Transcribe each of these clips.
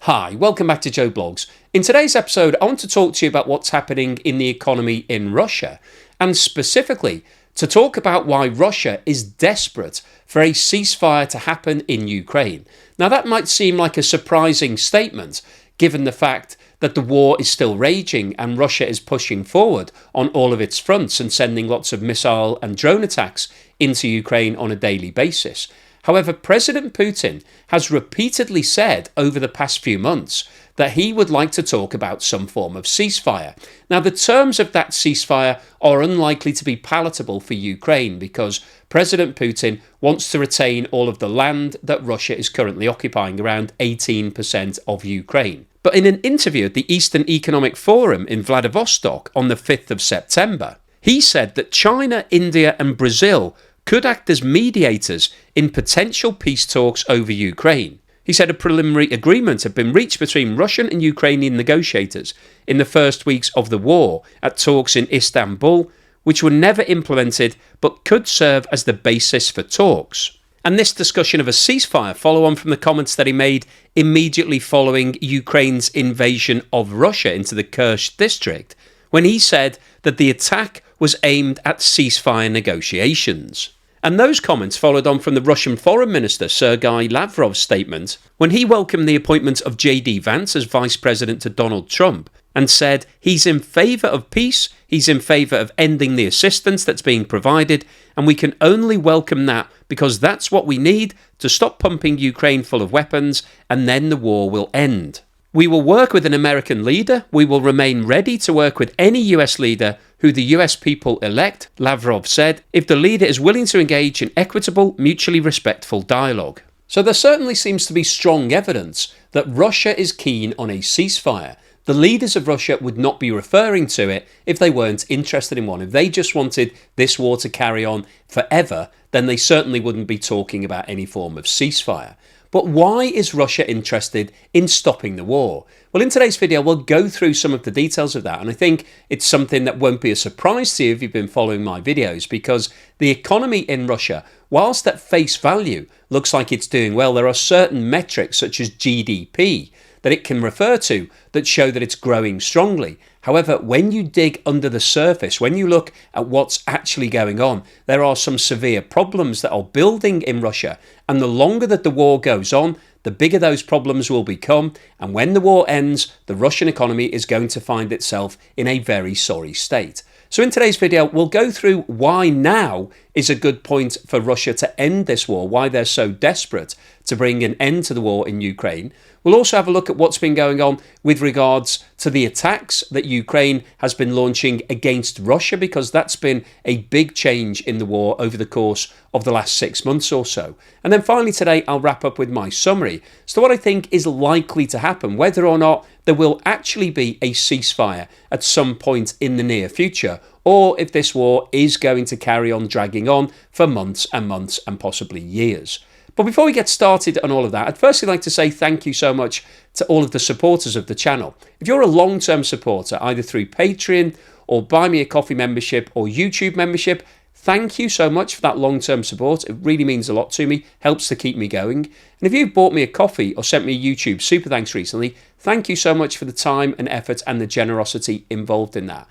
Hi, welcome back to Joe Blogs. In today's episode, I want to talk to you about what's happening in the economy in Russia, and specifically to talk about why Russia is desperate for a ceasefire to happen in Ukraine. Now, that might seem like a surprising statement, given the fact that the war is still raging and Russia is pushing forward on all of its fronts and sending lots of missile and drone attacks into Ukraine on a daily basis. However, President Putin has repeatedly said over the past few months that he would like to talk about some form of ceasefire. Now, the terms of that ceasefire are unlikely to be palatable for Ukraine because President Putin wants to retain all of the land that Russia is currently occupying, around 18% of Ukraine. But in an interview at the Eastern Economic Forum in Vladivostok on the 5th of September, he said that China, India and Brazil could act as mediators in potential peace talks over Ukraine. He said a preliminary agreement had been reached between Russian and Ukrainian negotiators in the first weeks of the war at talks in Istanbul, which were never implemented but could serve as the basis for talks. And this discussion of a ceasefire follow on from the comments that he made immediately following Ukraine's invasion of Russia into the Kursk district, when he said that the attack was aimed at ceasefire negotiations. And those comments followed on from the Russian Foreign Minister Sergei Lavrov's statement when he welcomed the appointment of J.D. Vance as Vice President to Donald Trump and said he's in favour of peace, he's in favour of ending the assistance that's being provided, and we can only welcome that because that's what we need to stop pumping Ukraine full of weapons, and then the war will end. We will work with an American leader, we will remain ready to work with any US leader who the US people elect, Lavrov said, if the leader is willing to engage in equitable, mutually respectful dialogue. So there certainly seems to be strong evidence that Russia is keen on a ceasefire. The leaders of Russia would not be referring to it if they weren't interested in one. If they just wanted this war to carry on forever, then they certainly wouldn't be talking about any form of ceasefire. But why is Russia interested in stopping the war? Well, in today's video, we'll go through some of the details of that. And I think it's something that won't be a surprise to you if you've been following my videos, because the economy in Russia, whilst at face value looks like it's doing well, there are certain metrics such as GDP that it can refer to that show that it's growing strongly. However, when you dig under the surface, when you look at what's actually going on, there are some severe problems that are building in Russia. And the longer that the war goes on, the bigger those problems will become. And when the war ends, the Russian economy is going to find itself in a very sorry state. So in today's video, we'll go through why now is a good point for Russia to end this war, why they're so desperate to bring an end to the war in Ukraine. We'll also have a look at what's been going on with regards to the attacks that Ukraine has been launching against Russia, because that's been a big change in the war over the course of the last 6 months or so. And then finally today, I'll wrap up with my summary as to what I think is likely to happen, whether or not there will actually be a ceasefire at some point in the near future, or if this war is going to carry on dragging on for months and possibly years. But before we get started on all of that, I'd firstly like to say thank you so much to all of the supporters of the channel. If you're a long-term supporter, either through Patreon or Buy Me a Coffee membership or YouTube membership, thank you so much for that long-term support. It really means a lot to me, helps to keep me going. And if you've bought me a coffee or sent me a YouTube super thanks recently, thank you so much for the time and effort and the generosity involved in that.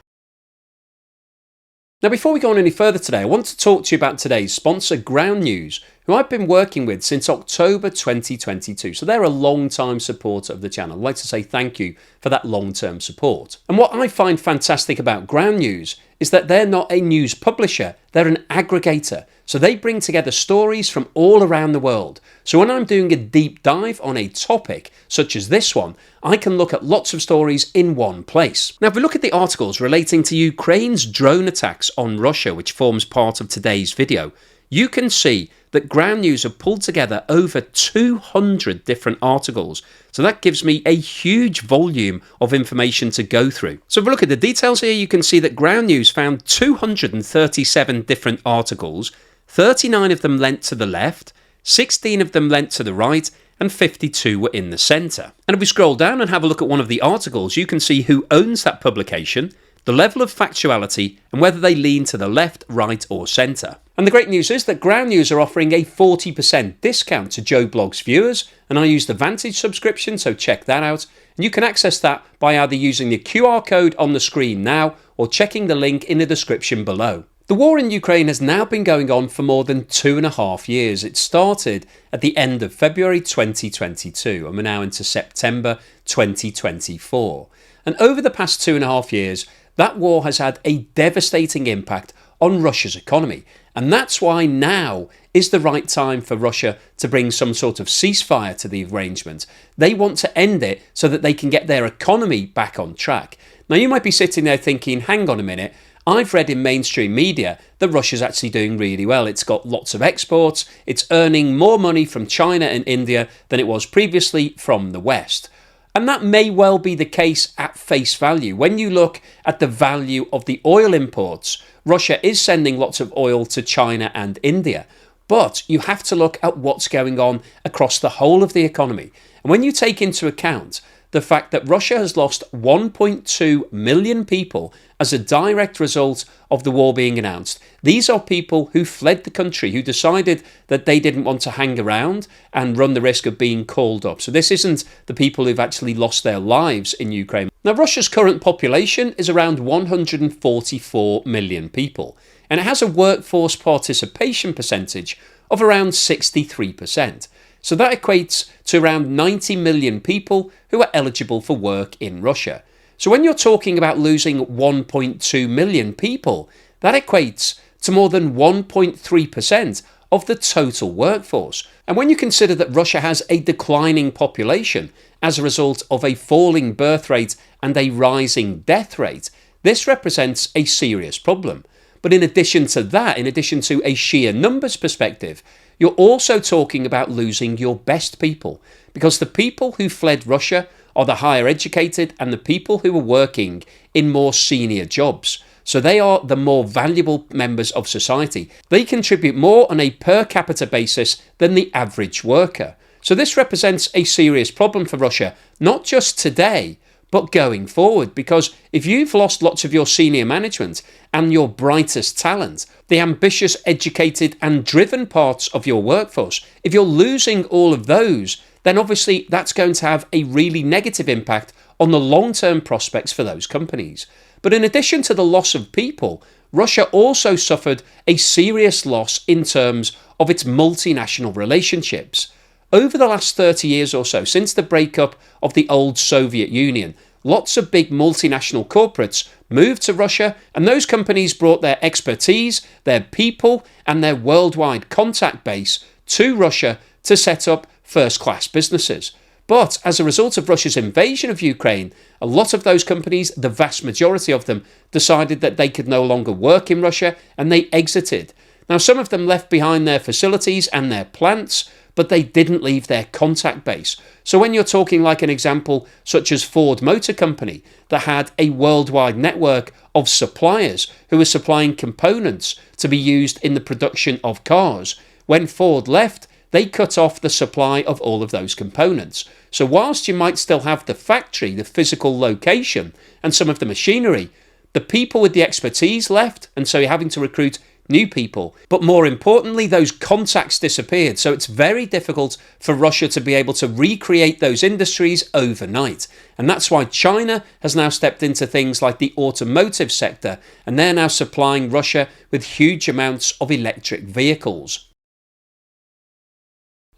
Now, before we go on any further today, I want to talk to you about today's sponsor, Ground News, who I've been working with since October 2022. So they're a long-time supporter of the channel. I'd like to say thank you for that long-term support. And what I find fantastic about Ground News is that they're not a news publisher, they're an aggregator. So they bring together stories from all around the world. So when I'm doing a deep dive on a topic, such as this one, I can look at lots of stories in one place. Now, if we look at the articles relating to Ukraine's drone attacks on Russia, which forms part of today's video, you can see that Ground News have pulled together over 200 different articles. So that gives me a huge volume of information to go through. So if we look at the details here, you can see that Ground News found 237 different articles, 39 of them lent to the left, 16 of them lent to the right, and 52 were in the centre. And if we scroll down and have a look at one of the articles, you can see who owns that publication, the level of factuality, and whether they lean to the left, right or centre. And the great news is that Ground News are offering a 40% discount to Joe Blogs viewers, and I use the Vantage subscription, so check that out. And you can access that by either using the QR code on the screen now or checking the link in the description below. The war in Ukraine has now been going on for more than 2.5 years. It started at the end of February 2022 and we're now into September 2024. And over the past 2.5 years, that war has had a devastating impact on Russia's economy. And that's why now is the right time for Russia to bring some sort of ceasefire to the arrangement. They want to end it so that they can get their economy back on track. Now you might be sitting there thinking, hang on a minute, I've read in mainstream media that Russia's actually doing really well. It's got lots of exports. It's earning more money from China and India than it was previously from the West. And that may well be the case at face value. When you look at the value of the oil imports, Russia is sending lots of oil to China and India. But you have to look at what's going on across the whole of the economy. And when you take into account the fact that Russia has lost 1.2 million people as a direct result of the war being announced. These are people who fled the country, who decided that they didn't want to hang around and run the risk of being called up. So this isn't the people who've actually lost their lives in Ukraine. Now, Russia's current population is around 144 million people, and it has a workforce participation percentage of around 63%. So that equates to around 90 million people who are eligible for work in Russia. So when you're talking about losing 1.2 million people, that equates to more than 1.3% of the total workforce. And when you consider that Russia has a declining population as a result of a falling birth rate and a rising death rate, this represents a serious problem. But in addition to that, in addition to a sheer numbers perspective, you're also talking about losing your best people, because the people who fled Russia are the higher educated and the people who are working in more senior jobs. So they are the more valuable members of society. They contribute more on a per capita basis than the average worker. So this represents a serious problem for Russia, not just today, but going forward, because if you've lost lots of your senior management and your brightest talent, the ambitious, educated and driven parts of your workforce, if you're losing all of those, then obviously that's going to have a really negative impact on the long-term prospects for those companies. But in addition to the loss of people, Russia also suffered a serious loss in terms of its multinational relationships. Over the last 30 years or so, since the breakup of the old Soviet Union, lots of big multinational corporates moved to Russia, and those companies brought their expertise, their people, and their worldwide contact base to Russia to set up first-class businesses. But as a result of Russia's invasion of Ukraine, a lot of those companies, the vast majority of them, decided that they could no longer work in Russia, and they exited. Now, some of them left behind their facilities and their plants, but they didn't leave their contact base. So when you're talking like an example such as Ford Motor Company, that had a worldwide network of suppliers who were supplying components to be used in the production of cars, when Ford left, they cut off the supply of all of those components. So whilst you might still have the factory, the physical location, and some of the machinery, the people with the expertise left, and so you're having to recruit new people. But more importantly, those contacts disappeared. So it's very difficult for Russia to be able to recreate those industries overnight. And that's why China has now stepped into things like the automotive sector, and they're now supplying Russia with huge amounts of electric vehicles.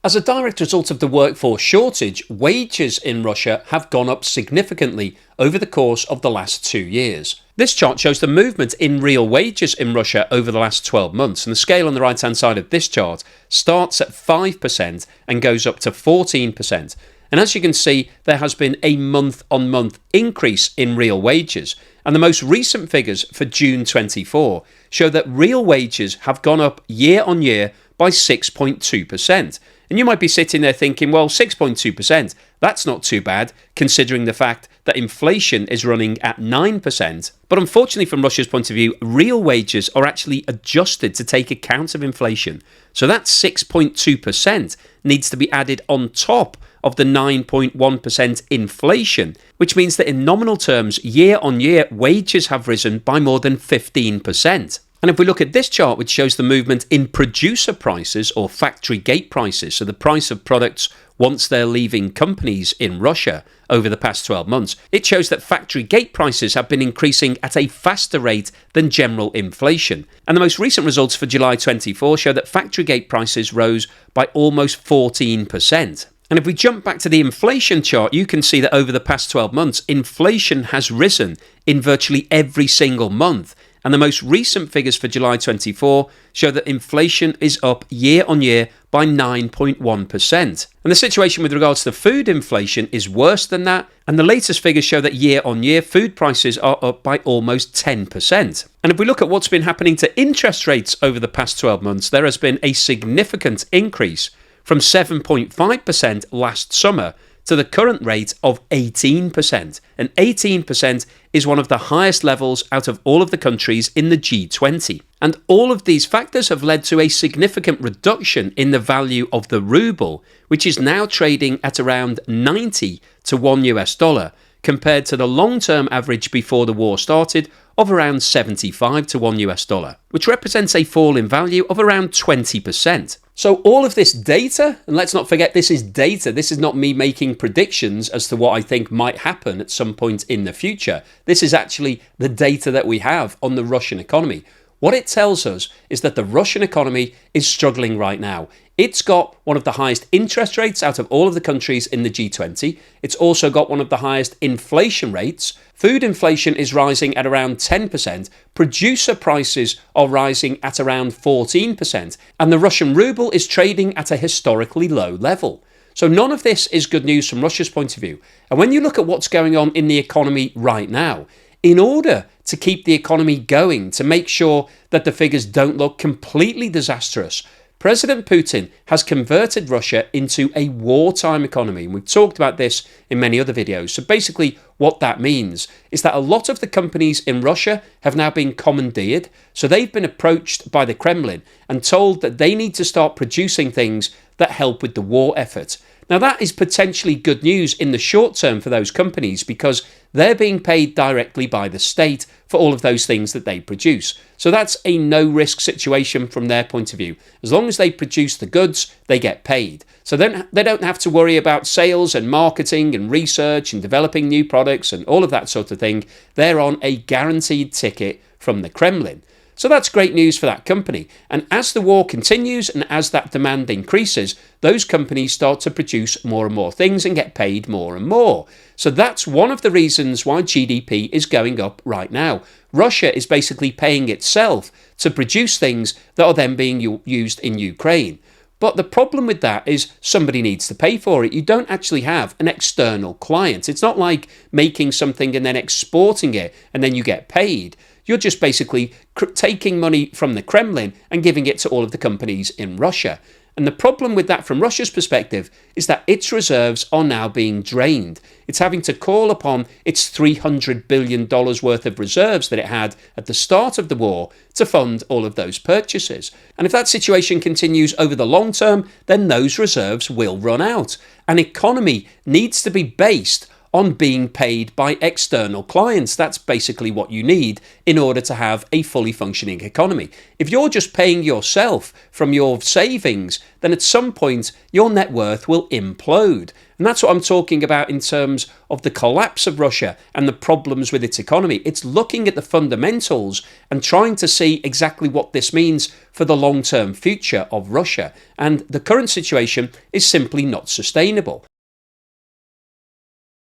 As a direct result of the workforce shortage, wages in Russia have gone up significantly over the course of the last 2 years. This chart shows the movement in real wages in Russia over the last 12 months, and the scale on the right hand side of this chart starts at 5% and goes up to 14%. And as you can see, there has been a month-on-month increase in real wages, and the most recent figures for June 24 show that real wages have gone up year on year by 6.2%. And you might be sitting there thinking, well, 6.2%, that's not too bad, considering the fact that inflation is running at 9%. But unfortunately, from Russia's point of view, real wages are actually adjusted to take account of inflation. So that 6.2% needs to be added on top of the 9.1% inflation, which means that in nominal terms, year on year, wages have risen by more than 15%. And if we look at this chart, which shows the movement in producer prices or factory gate prices, so the price of products once they're leaving companies in Russia over the past 12 months, it shows that factory gate prices have been increasing at a faster rate than general inflation. And the most recent results for July 24 show that factory gate prices rose by almost 14%. And if we jump back to the inflation chart, you can see that over the past 12 months, inflation has risen in virtually every single month. And the most recent figures for July 24 show that inflation is up year on year by 9.1%. And the situation with regards to food inflation is worse than that. And the latest figures show that year on year, food prices are up by almost 10%. And if we look at what's been happening to interest rates over the past 12 months, there has been a significant increase from 7.5% last summer to the current rate of 18%. And 18% is one of the highest levels out of all of the countries in the G20. And all of these factors have led to a significant reduction in the value of the ruble, which is now trading at around 90 to $1, compared to the long-term average before the war started of around 75 to $1, which represents a fall in value of around 20%. So all of this data, and let's not forget this is data, this is not me making predictions as to what I think might happen at some point in the future. This is actually the data that we have on the Russian economy. What it tells us is that the Russian economy is struggling right now. It's got one of the highest interest rates out of all of the countries in the G20. It's also got one of the highest inflation rates. Food inflation is rising at around 10%. Producer prices are rising at around 14%. And the Russian ruble is trading at a historically low level. So none of this is good news from Russia's point of view. And when you look at what's going on in the economy right now, in order to keep the economy going, to make sure that the figures don't look completely disastrous, President Putin has converted Russia into a wartime economy. And we've talked about this in many other videos. So basically what that means is that a lot of the companies in Russia have now been commandeered. So they've been approached by the Kremlin and told that they need to start producing things that help with the war effort. Now that is potentially good news in the short term for those companies because they're being paid directly by the state for all of those things that they produce. So that's a no-risk situation from their point of view. As long as they produce the goods, they get paid. So then they don't have to worry about sales and marketing and research and developing new products and all of that sort of thing. They're on a guaranteed ticket from the Kremlin. So that's great news for that company. And as the war continues and as that demand increases, those companies start to produce more and more things and get paid more and more. So that's one of the reasons why GDP is going up right now. Russia is basically paying itself to produce things that are then being used in Ukraine. But the problem with that is somebody needs to pay for it. You don't actually have an external client. It's not like making something and then exporting it and then you get paid. You're just basically taking money from the Kremlin and giving it to all of the companies in Russia. And the problem with that from Russia's perspective is that its reserves are now being drained. It's having to call upon its $300 billion worth of reserves that it had at the start of the war to fund all of those purchases. And if that situation continues over the long term, then those reserves will run out. An economy needs to be based on being paid by external clients. That's basically what you need in order to have a fully functioning economy. If you're just paying yourself from your savings, then at some point your net worth will implode. And that's what I'm talking about in terms of the collapse of Russia and the problems with its economy. It's looking at the fundamentals and trying to see exactly what this means for the long-term future of Russia. And the current situation is simply not sustainable.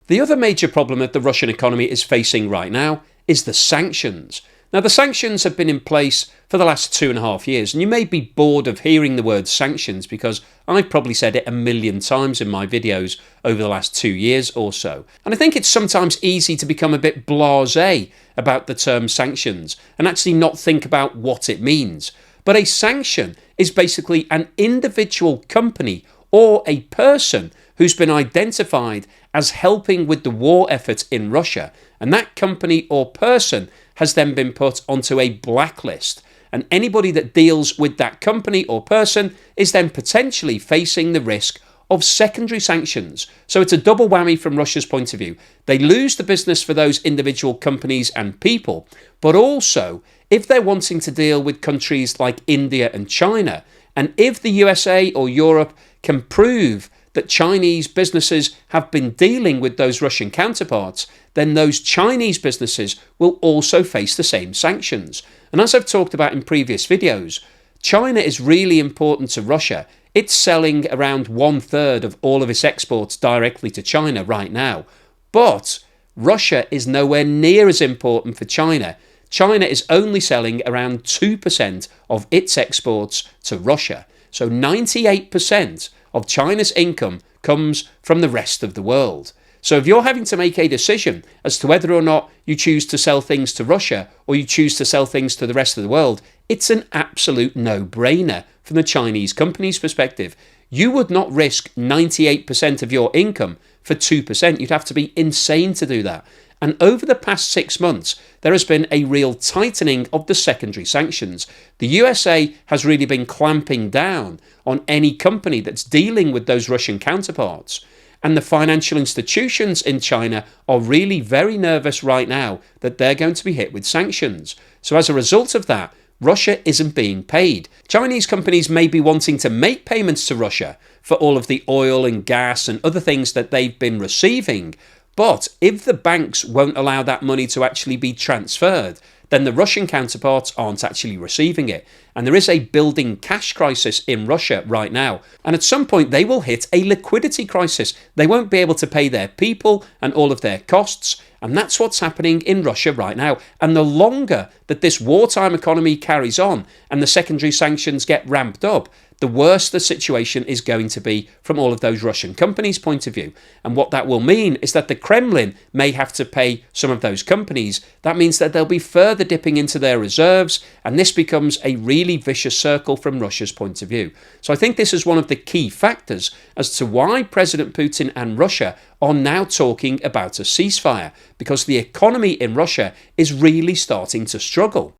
The other major problem that the Russian economy is facing right now is the sanctions. Now, the sanctions have been in place for the last 2.5 years, and you may be bored of hearing the word sanctions because I've probably said it 1,000,000 times in my videos over the last 2 years or so. And I think it's sometimes easy to become a bit blasé about the term sanctions and actually not think about what it means. But a sanction is basically an individual company or a person who's been identified as helping with the war effort in Russia. And that company or person has then been put onto a blacklist. And anybody that deals with that company or person is then potentially facing the risk of secondary sanctions. So it's a double whammy from Russia's point of view. They lose the business for those individual companies and people, but also if they're wanting to deal with countries like India and China, and if the USA or Europe can prove that Chinese businesses have been dealing with those Russian counterparts, then those Chinese businesses will also face the same sanctions. And as I've talked about in previous videos, China is really important to Russia. It's selling around 1/3 of all of its exports directly to China right now. But Russia is nowhere near as important for China. China is only selling around 2% of its exports to Russia. So 98% of China's income comes from the rest of the world. So if you're having to make a decision as to whether or not you choose to sell things to Russia or you choose to sell things to the rest of the world, it's an absolute no-brainer from the Chinese company's perspective. You would not risk 98% of your income for 2%. You'd have to be insane to do that. And over the past 6 months, there has been a real tightening of the secondary sanctions. The USA has really been clamping down on any company that's dealing with those Russian counterparts. And the financial institutions in China are really very nervous right now that they're going to be hit with sanctions. So as a result of that, Russia isn't being paid. Chinese companies may be wanting to make payments to Russia for all of the oil and gas and other things that they've been receiving. But if the banks won't allow that money to actually be transferred, then the Russian counterparts aren't actually receiving it. And there is a building cash crisis in Russia right now. And at some point, they will hit a liquidity crisis. They won't be able to pay their people and all of their costs. And that's what's happening in Russia right now. And the longer that this wartime economy carries on and the secondary sanctions get ramped up, the worse the situation is going to be from all of those Russian companies' point of view. And what that will mean is that the Kremlin may have to pay some of those companies. That means that they'll be further dipping into their reserves, and this becomes a really vicious circle from Russia's point of view. So I think this is one of the key factors as to why President Putin and Russia are now talking about a ceasefire, because the economy in Russia is really starting to struggle.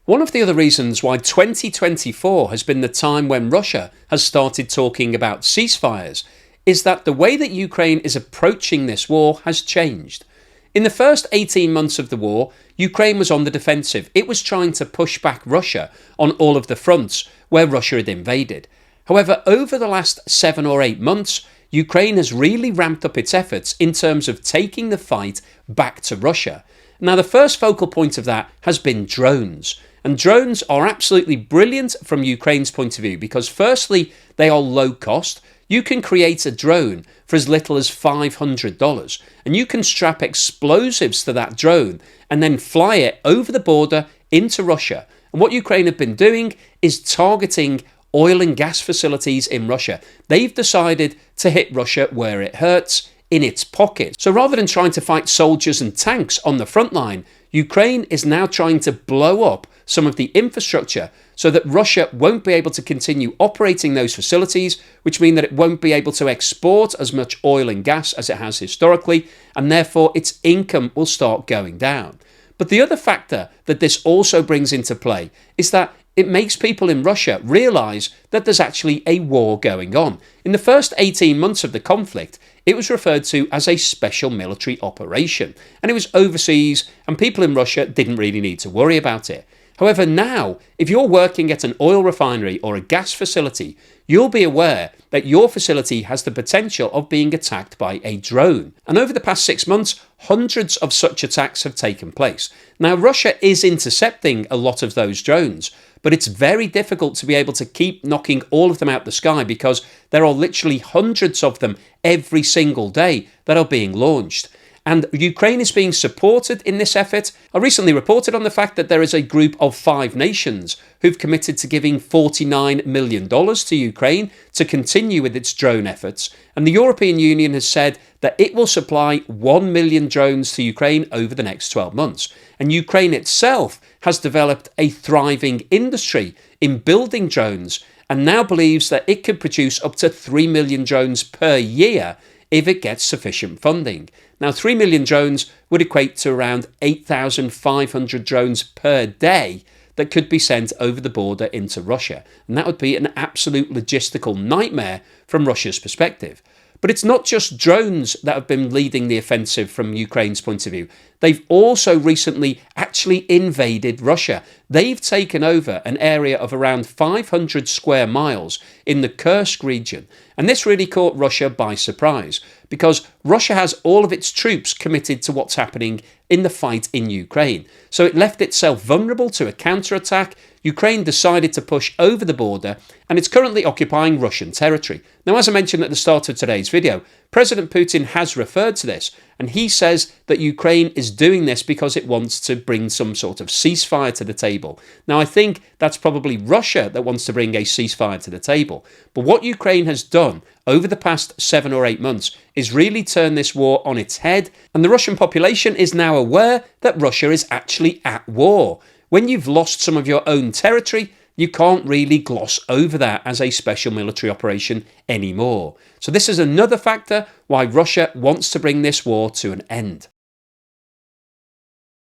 One of the other reasons why 2024 has been the time when Russia has started talking about ceasefires is that the way that Ukraine is approaching this war has changed. In the first 18 months of the war, Ukraine was on the defensive. It was trying to push back Russia on all of the fronts where Russia had invaded. However, over the last 7 or 8 months, Ukraine has really ramped up its efforts in terms of taking the fight back to Russia. Now, the first focal point of that has been drones. And drones are absolutely brilliant from Ukraine's point of view because firstly, they are low cost. You can create a drone for as little as $500 and you can strap explosives to that drone and then fly it over the border into Russia. And what Ukraine have been doing is targeting oil and gas facilities in Russia. They've decided to hit Russia where it hurts, in its pocket. So rather than trying to fight soldiers and tanks on the front line, Ukraine is now trying to blow up some of the infrastructure so that Russia won't be able to continue operating those facilities, which mean that it won't be able to export as much oil and gas as it has historically, and therefore its income will start going down. But the other factor that this also brings into play is that it makes people in Russia realise that there's actually a war going on. In the first 18 months of the conflict, it was referred to as a special military operation, and it was overseas, and people in Russia didn't really need to worry about it. However, now, if you're working at an oil refinery or a gas facility, you'll be aware that your facility has the potential of being attacked by a drone. And over the past 6 months, hundreds of such attacks have taken place. Now, Russia is intercepting a lot of those drones, but it's very difficult to be able to keep knocking all of them out the sky because there are literally hundreds of them every single day that are being launched. And Ukraine is being supported in this effort. I recently reported on the fact that there is a group of 5 nations who've committed to giving $49 million to Ukraine to continue with its drone efforts. And the European Union has said that it will supply 1 million drones to Ukraine over the next 12 months. And Ukraine itself has developed a thriving industry in building drones and now believes that it could produce up to 3 million drones per year if it gets sufficient funding. Now, 3 million drones would equate to around 8,500 drones per day that could be sent over the border into Russia. And that would be an absolute logistical nightmare from Russia's perspective. But it's not just drones that have been leading the offensive from Ukraine's point of view. They've also recently actually invaded Russia. They've taken over an area of around 500 square miles in the Kursk region. And this really caught Russia by surprise because Russia has all of its troops committed to what's happening in the fight in Ukraine. So it left itself vulnerable to a counterattack. Ukraine decided to push over the border and it's currently occupying Russian territory. Now, as I mentioned at the start of today's video, President Putin has referred to this and he says that Ukraine is doing this because it wants to bring some sort of ceasefire to the table. Now, I think that's probably Russia that wants to bring a ceasefire to the table. But what Ukraine has done over the past 7 or 8 months is really turn this war on its head, and the Russian population is now aware that Russia is actually at war. When you've lost some of your own territory, you can't really gloss over that as a special military operation anymore. So this is another factor why Russia wants to bring this war to an end.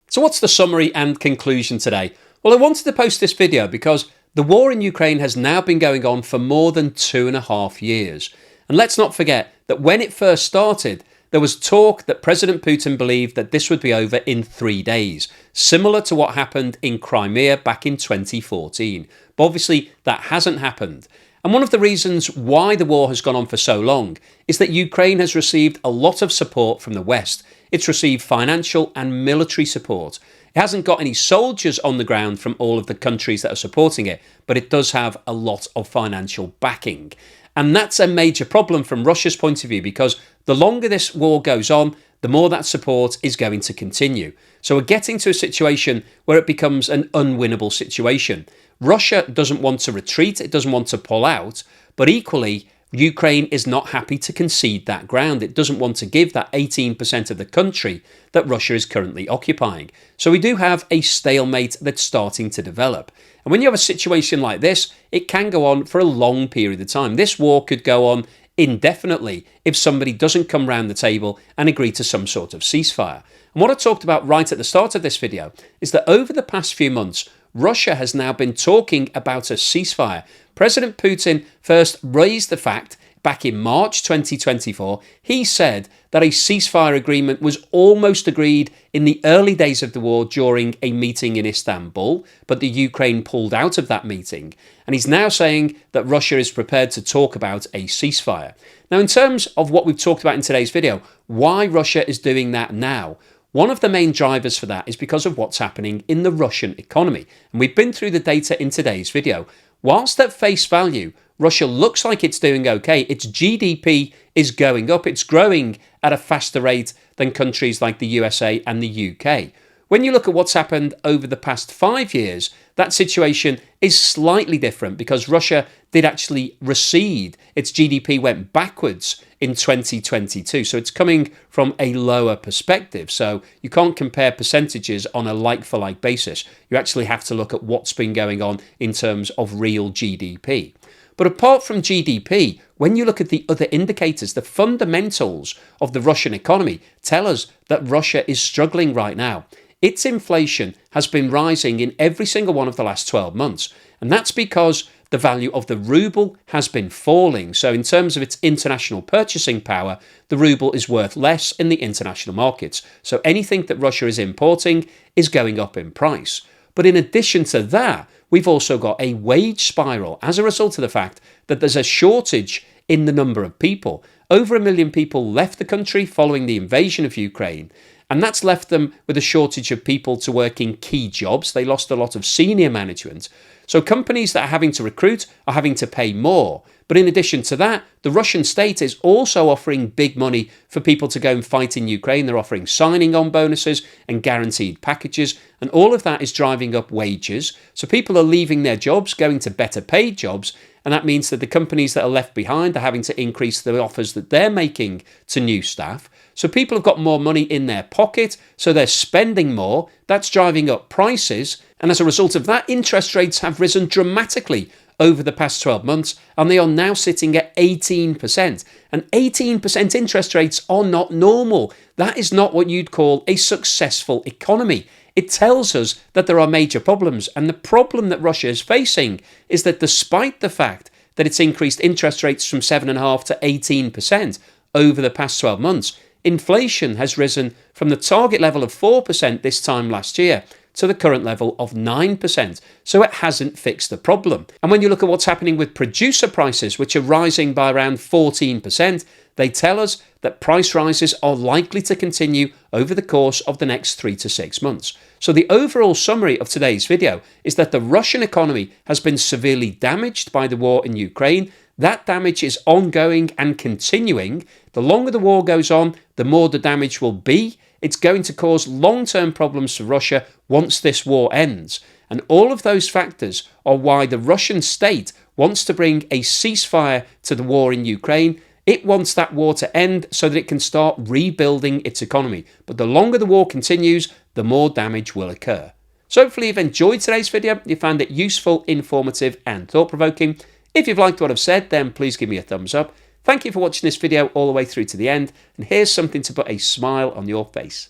So what's the summary and conclusion today? Well, I wanted to post this video because the war in Ukraine has now been going on for more than 2.5 years. And let's not forget that when it first started, there was talk that President Putin believed that this would be over in 3 days, similar to what happened in Crimea back in 2014. But obviously that hasn't happened. And one of the reasons why the war has gone on for so long is that Ukraine has received a lot of support from the West. It's received financial and military support. It hasn't got any soldiers on the ground from all of the countries that are supporting it, but it does have a lot of financial backing. And that's a major problem from Russia's point of view because the longer this war goes on, the more that support is going to continue. So we're getting to a situation where it becomes an unwinnable situation. Russia doesn't want to retreat, it doesn't want to pull out, but equally, Ukraine is not happy to concede that ground. It doesn't want to give that 18% of the country that Russia is currently occupying. So we do have a stalemate that's starting to develop. And when you have a situation like this, it can go on for a long period of time. This war could go on indefinitely if somebody doesn't come round the table and agree to some sort of ceasefire. And what I talked about right at the start of this video is that over the past few months, Russia has now been talking about a ceasefire. President Putin first raised the fact back in March 2024. He said that a ceasefire agreement was almost agreed in the early days of the war during a meeting in Istanbul, but the Ukraine pulled out of that meeting. And he's now saying that Russia is prepared to talk about a ceasefire. Now, in terms of what we've talked about in today's video, why Russia is doing that now, one of the main drivers for that is because of what's happening in the Russian economy. And we've been through the data in today's video. Whilst at face value, Russia looks like it's doing okay, its GDP is going up. It's growing at a faster rate than countries like the USA and the UK. When you look at what's happened over the past 5 years, that situation is slightly different because Russia did actually recede. Its GDP went backwards in 2022. So it's coming from a lower perspective. So you can't compare percentages on a like-for-like basis. You actually have to look at what's been going on in terms of real GDP. But apart from GDP, when you look at the other indicators, the fundamentals of the Russian economy tell us that Russia is struggling right now. Its inflation has been rising in every single one of the last 12 months. And that's because the value of the ruble has been falling. So in terms of its international purchasing power, the ruble is worth less in the international markets. So anything that Russia is importing is going up in price. But in addition to that, we've also got a wage spiral as a result of the fact that there's a shortage in the number of people. Over 1 million people left the country following the invasion of Ukraine. And that's left them with a shortage of people to work in key jobs. They lost a lot of senior management. So companies that are having to recruit are having to pay more. But in addition to that, the Russian state is also offering big money for people to go and fight in Ukraine. They're offering signing on bonuses and guaranteed packages. And all of that is driving up wages. So people are leaving their jobs, going to better paid jobs. And that means that the companies that are left behind are having to increase the offers that they're making to new staff. So people have got more money in their pocket, so they're spending more. That's driving up prices. And as a result of that, interest rates have risen dramatically over the past 12 months, and they are now sitting at 18%. And 18% interest rates are not normal. That is not what you'd call a successful economy. It tells us that there are major problems, and the problem that Russia is facing is that despite the fact that it's increased interest rates from 7.5% to 18% over the past 12 months, inflation has risen from the target level of 4% this time last year to the current level of 9%. So it hasn't fixed the problem. And when you look at what's happening with producer prices, which are rising by around 14%, they tell us that price rises are likely to continue over the course of the next 3 to 6 months. So the overall summary of today's video is that the Russian economy has been severely damaged by the war in Ukraine. That damage is ongoing and continuing. The longer the war goes on, the more the damage will be. It's going to cause long-term problems for Russia once this war ends. And all of those factors are why the Russian state wants to bring a ceasefire to the war in Ukraine. It wants that war to end so that it can start rebuilding its economy. But the longer the war continues, the more damage will occur. So hopefully you've enjoyed today's video. You found it useful, informative and thought-provoking. If you've liked what I've said, then please give me a thumbs up. Thank you for watching this video all the way through to the end. And here's something to put a smile on your face.